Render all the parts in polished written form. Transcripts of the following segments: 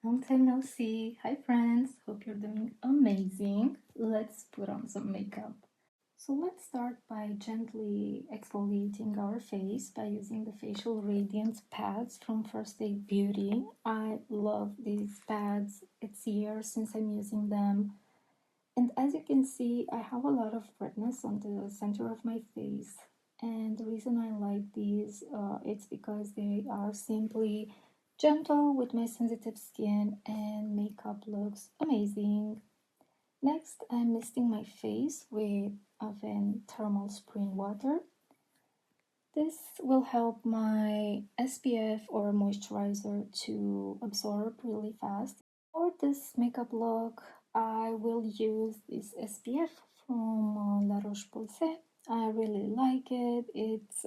Long time no see. Hi friends, hope you're doing amazing. Let's put on some makeup. So let's start by gently exfoliating our face by using the facial radiance pads from First Aid Beauty. I love these pads. It's years since I'm using them. And as you can see, I have a lot of redness on the center of my face. And the reason I like these, it's because they are simply gentle with my sensitive skin and makeup looks amazing. Next, I'm misting my face with Aven thermal spring water. This will help my SPF or moisturizer to absorb really fast. For this makeup look, I will use this SPF from La Roche-Posay. I really like it. It's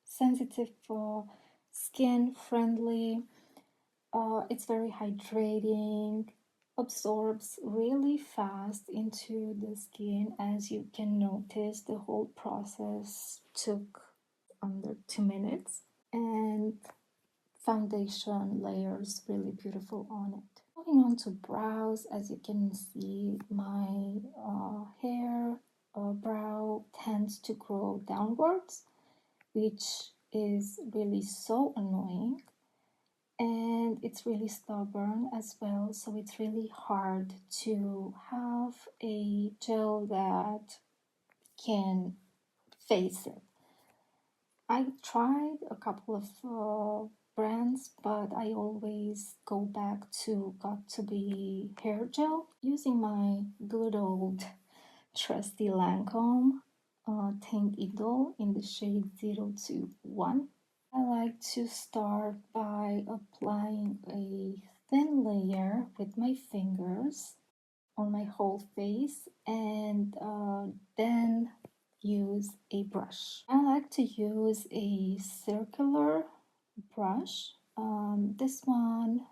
sensitive for skin friendly. It's very hydrating, absorbs really fast into the skin. As you can notice, the whole process took under 2 minutes, and foundation layers really beautiful on it. Moving on to brows, as you can see, my hair brow tends to grow downwards, which is really so annoying, and it's really stubborn as well, so it's really hard to have a gel that can face it. I tried a couple of brands, but I always go back to Got2b hair gel using my good old trusty Lancome Tank Idol in the shade 021. I like to start by applying a thin layer with my fingers on my whole face, and then use a brush. I like to use a circular brush. This one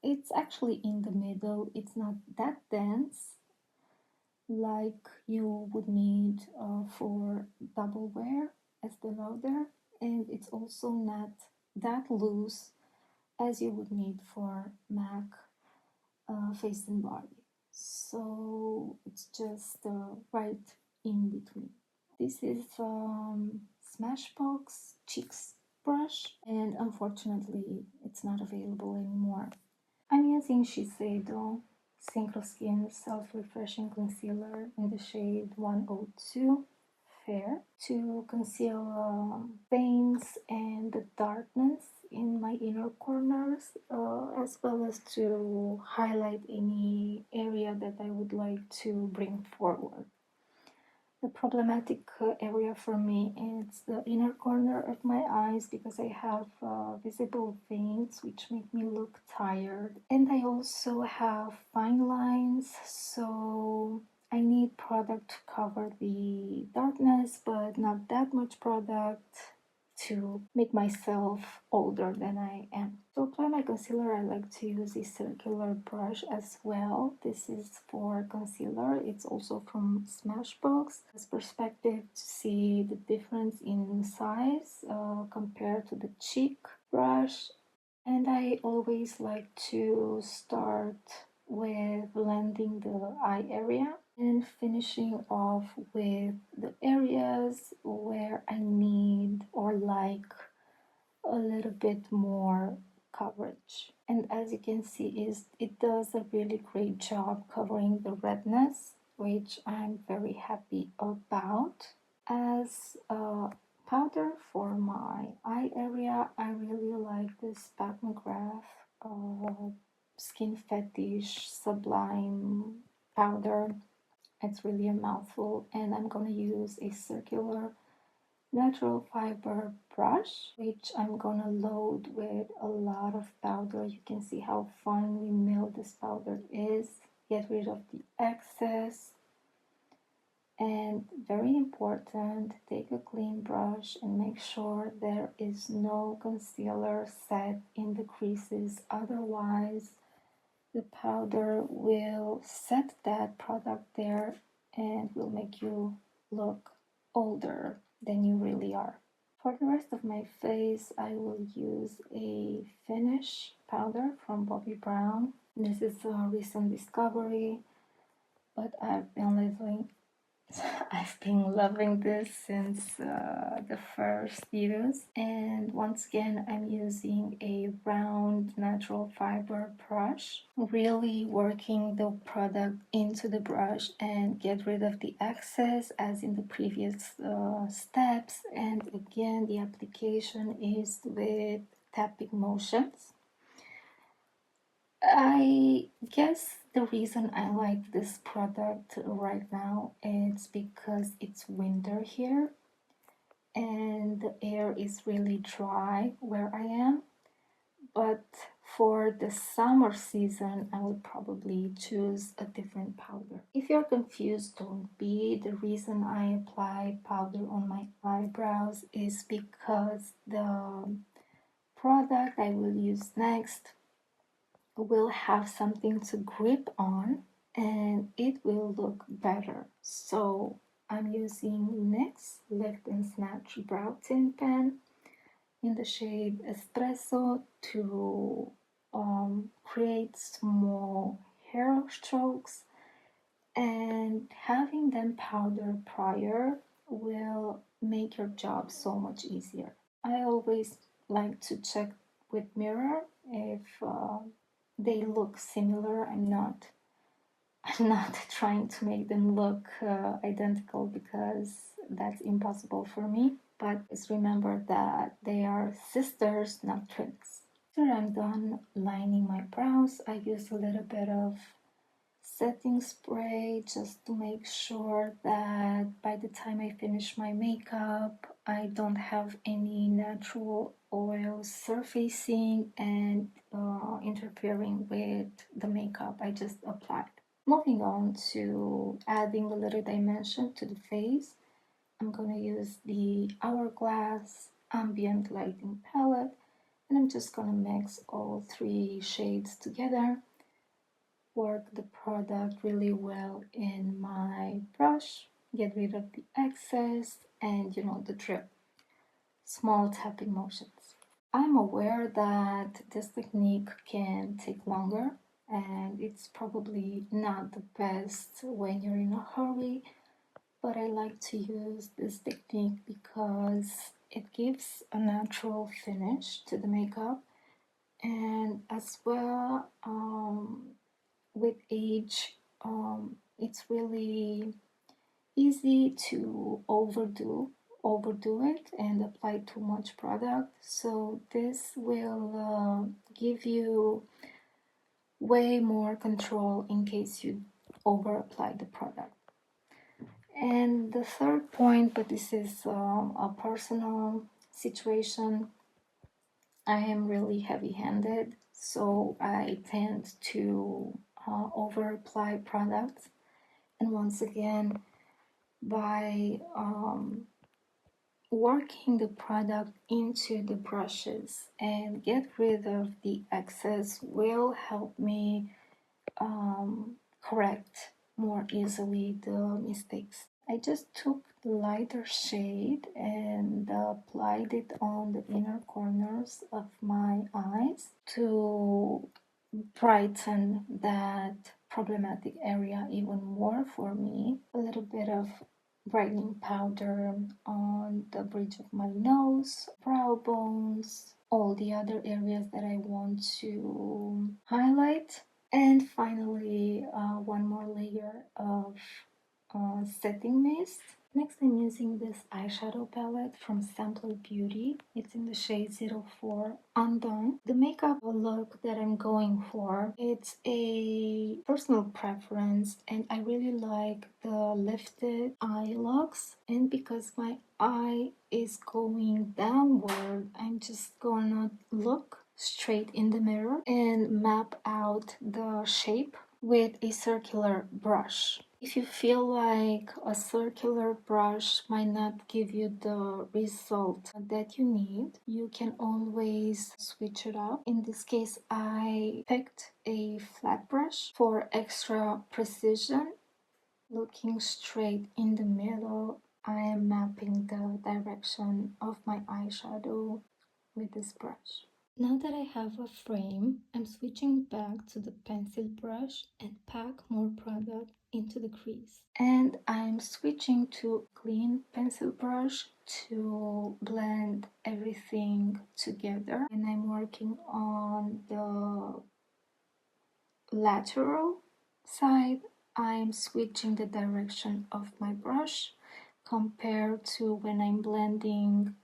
it's actually in the middle. It's not that dense like you would need for double wear as below there, and it's also not that loose as you would need for MAC face and body. So it's just right in between. This is Smashbox Cheeks brush, and unfortunately it's not available anymore. I'm using Shiseido Synchro Skin Self-Refreshing Concealer in the shade 102 Fair to conceal veins and the darkness in my inner corners, as well as to highlight any area that I would like to bring forward. The problematic area for me is the inner corner of my eyes because I have visible veins which make me look tired, and I also have fine lines, so I need product to cover the darkness, but not that much product to make myself older than I am. To apply my concealer, I like to use a circular brush as well. This is for concealer. It's also from Smashbox. This perspective to see the difference in size compared to the cheek brush. And I always like to start with blending the eye area and finishing off with the areas where I need or like a little bit more coverage. And as you can see, it does a really great job covering the redness, which I'm very happy about. As a powder for my eye area, I really like this Pat McGrath Skin Fetish Sublime powder. It's really a mouthful, and I'm gonna use a circular natural fiber brush, which I'm gonna load with a lot of powder. You can see how finely milled this powder is. Get rid of the excess. And very important, take a clean brush and make sure there is no concealer set in the creases. Otherwise, the powder will set that product there and will make you look older than you really are. For the rest of my face, I will use a finish powder from Bobbi Brown. This is a recent discovery, but I've been loving this since the first use. And once again, I'm using a round natural fiber brush, really working the product into the brush and get rid of the excess as in the previous steps. And again, the application is with tapping motions. I guess the reason I like this product right now is because it's winter here and the air is really dry where I am. But for the summer season, I would probably choose a different powder. If you're confused, don't be. The reason I apply powder on my eyebrows is because the product I will use next will have something to grip on and it will look better. So I'm using NYX Lift and Snatch Brow Tint Pen in the shade Espresso to create small hair strokes, and having them powdered prior will make your job so much easier. I always like to check with mirror if they look similar. I'm not trying to make them look identical because that's impossible for me. But just remember that they are sisters, not twins. After I'm done lining my brows, I use a little bit of setting spray just to make sure that by the time I finish my makeup, I don't have any natural oil surfacing and interfering with the makeup I just applied. Moving on to adding a little dimension to the face, I'm going to use the Hourglass Ambient Lighting Palette, and I'm just going to mix all three shades together, work the product really well in my brush, get rid of the excess, and you know the drill. Small tapping motions. I'm aware that this technique can take longer and it's probably not the best when you're in a hurry, but I like to use this technique because it gives a natural finish to the makeup, and as well with age it's really easy to overdo it and apply too much product. So this will give you way more control in case you over apply the product. And the third point, but this is a personal situation, I am really heavy-handed, so I tend to over apply products. And once again, by working the product into the brushes and get rid of the excess will help me correct more easily the mistakes. I just took the lighter shade and applied it on the inner corners of my eyes to brighten that problematic area even more for me. A little bit of brightening powder on the bridge of my nose, brow bones, all the other areas that I want to highlight. And finally, one more layer of setting mist. Next, I'm using this eyeshadow palette from Sampler Beauty. It's in the shade 04 Undone. The makeup look that I'm going for, it's a personal preference, and I really like the lifted eye looks. And because my eye is going downward, I'm just gonna look straight in the mirror and map out the shape with a circular brush. If you feel like a circular brush might not give you the result that you need, you can always switch it up. In this case, I picked a flat brush for extra precision, looking straight in the middle I am mapping the direction of my eyeshadow with this brush. Now that I have a frame, I'm switching back to the pencil brush and pack more product into the crease. And I'm switching to clean pencil brush to blend everything together. And I'm working on the lateral side. I'm switching the direction of my brush compared to when I'm blending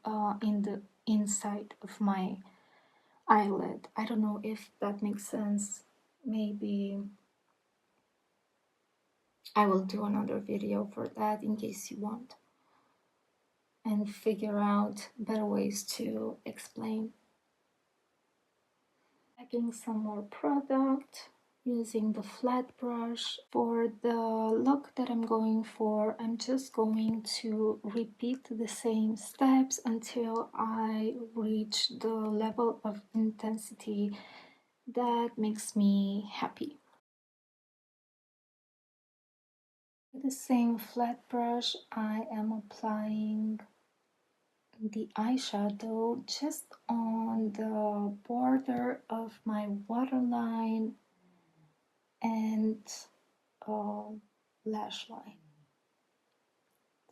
in the inside of my eyelid. I don't know if that makes sense. Maybe I will do another video for that in case you want and figure out better ways to explain. Packing some more product using the flat brush. For the look that I'm going for, I'm just going to repeat the same steps until I reach the level of intensity that makes me happy. With the same flat brush, I am applying the eyeshadow just on the border of my waterline and lash line.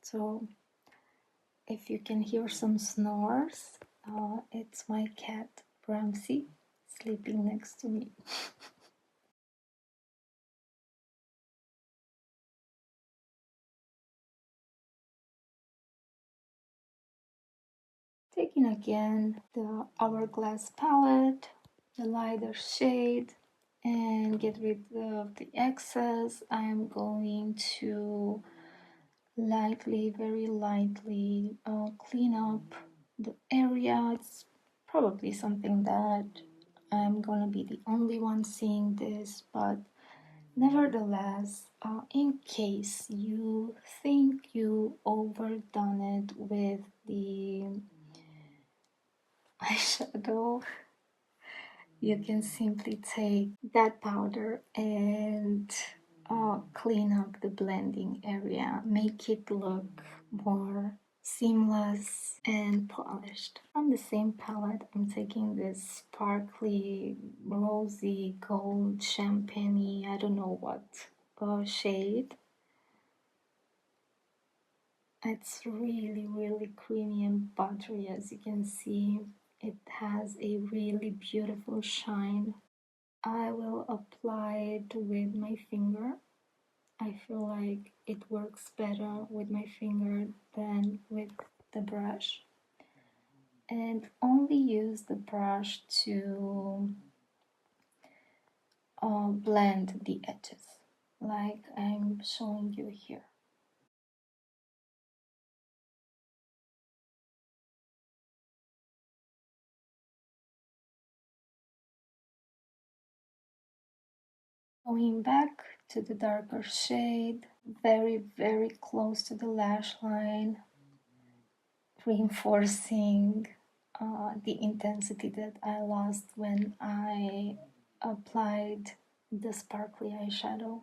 So if you can hear some snores, it's my cat Bramsy sleeping next to me. Taking again the Hourglass palette, the lighter shade, and get rid of the excess. I'm going to lightly, very lightly clean up the area. It's probably something that I'm gonna be the only one seeing this, but nevertheless, in case you think you overdone it with the eyeshadow, you can simply take that powder and clean up the blending area, make it look more seamless and polished. From the same palette, I'm taking this sparkly, rosy, gold, champagne, I don't know what shade. It's really, really creamy and buttery, as you can see. It has a really beautiful shine. I will apply it with my finger. I feel like it works better with my finger than with the brush. And only use the brush to blend the edges, like I'm showing you here. Going back to the darker shade, very, very close to the lash line, reinforcing the intensity that I lost when I applied the sparkly eyeshadow.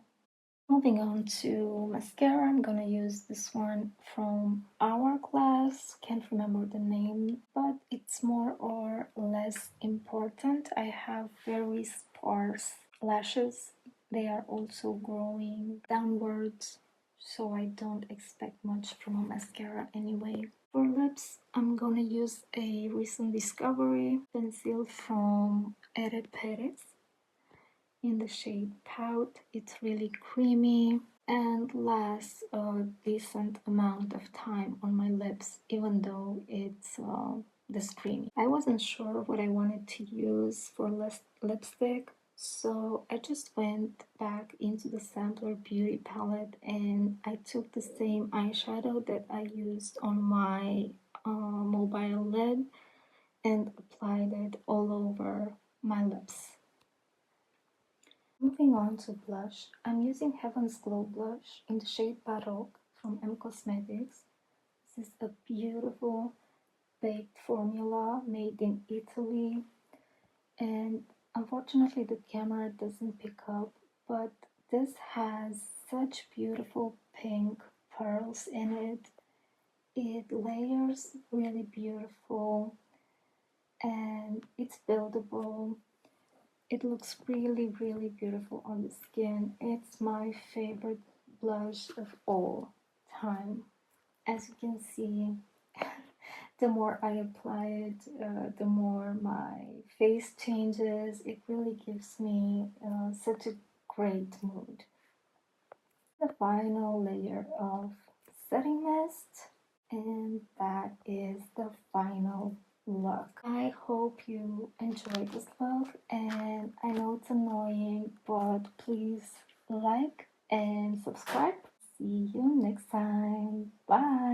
Moving on to mascara, I'm gonna use this one from Hourglass. Can't remember the name, but it's more or less important. I have very sparse lashes. They are also growing downwards, so I don't expect much from a mascara anyway. For lips, I'm gonna use a recent discovery pencil from Ere Perez in the shade Pout. It's really creamy and lasts a decent amount of time on my lips, even though it's this creamy. I wasn't sure what I wanted to use for lipstick, so I just went back into the Sampler Beauty palette and I took the same eyeshadow that I used on my mobile lid and applied it all over my lips. Moving on to blush, I'm using Heaven's Glow blush in the shade Baroque from M Cosmetics. This is a beautiful baked formula made in Italy, and unfortunately the camera doesn't pick up, but this has such beautiful pink pearls in it, It layers really beautiful and it's buildable. It looks really, really beautiful on the skin. It's my favorite blush of all time. As you can see, the more I apply it, the more my face changes. It really gives me such a great mood. The final layer of setting mist, and that is the final look. I hope you enjoyed this look, and I know it's annoying, but please like and subscribe. See you next time. Bye.